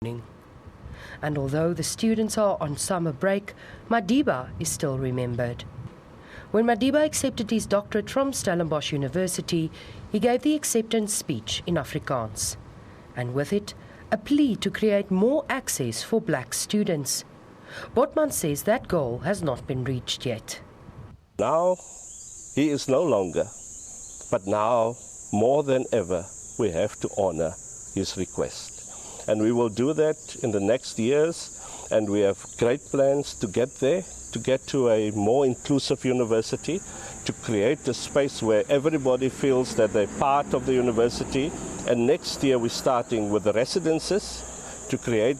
morning. And although the students are on summer break, Madiba is still remembered. When Madiba accepted his doctorate from Stellenbosch University, he gave the acceptance speech in Afrikaans, and with it, a plea to create more access for black students. Botman says that goal has not been reached yet. Now, he is no longer, but now, more than ever, we have to honor his request. And we will do that in the next years, and we have great plans to get there, to get to a more inclusive university, to create a space where everybody feels that they're part of the university. And next year we're starting with the residences, to create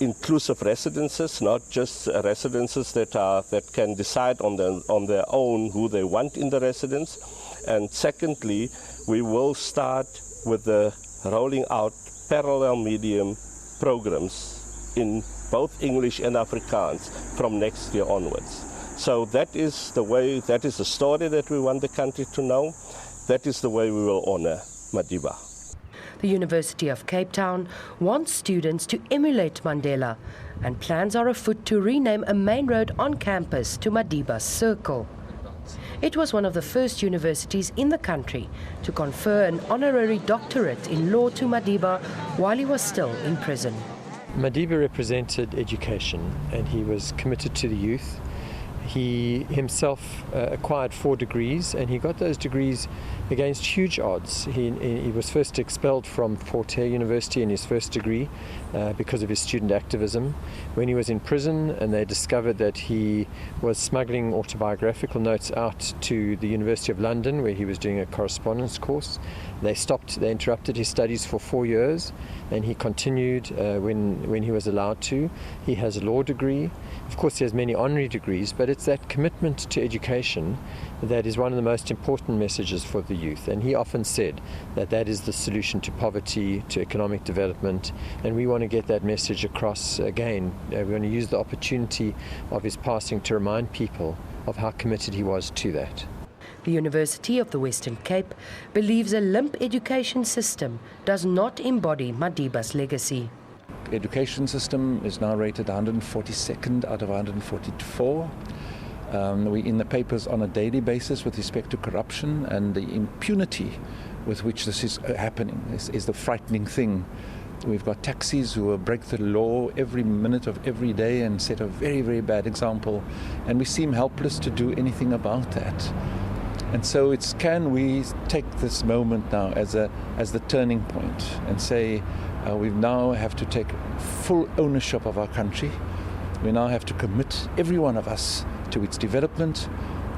inclusive residences, not just residences that can decide on their own who they want in the residence. And secondly, we will start with the rolling out parallel medium programs in both English and Afrikaans from next year onwards. So that is the way, that is the story that we want the country to know. That is the way we will honor Madiba. The University of Cape Town wants students to emulate Mandela, and plans are afoot to rename a main road on campus to Madiba's Circle. It was one of the first universities in the country to confer an honorary doctorate in law to Madiba while he was still in prison. Madiba represented education, and he was committed to the youth. He himself acquired 4 degrees, and he got those degrees against huge odds. He was first expelled from Fort Hare University in his first degree because of his student activism. When he was in prison and they discovered that he was smuggling autobiographical notes out to the University of London, where he was doing a correspondence course, they interrupted his studies for 4 years, and he continued when he was allowed to. He has a law degree. Of course, he has many honorary degrees, but it's that commitment to education that is one of the most important messages for the youth. And he often said that that is the solution to poverty, to economic development, and we want to get that message across again. We want to use the opportunity of his passing to remind people of how committed he was to that. The University of the Western Cape believes a limp education system does not embody Madiba's legacy. Education system is now rated 142nd out of 144. We're in the papers on a daily basis with respect to corruption, and the impunity with which this is happening is the frightening thing. We've got taxis who break the law every minute of every day and set a very, very bad example, and we seem helpless to do anything about that. And so can we take this moment now as the turning point and say we now have to take full ownership of our country. We now have to commit, every one of us, to its development,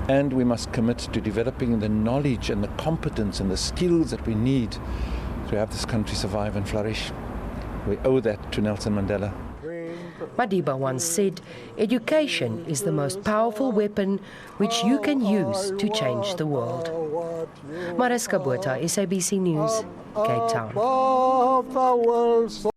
and we must commit to developing the knowledge and the competence and the skills that we need to have this country survive and flourish. We owe that to Nelson Mandela. Madiba once said, "Education is the most powerful weapon which you can use to change the world." Mariska Botha, SABC News, Cape Town.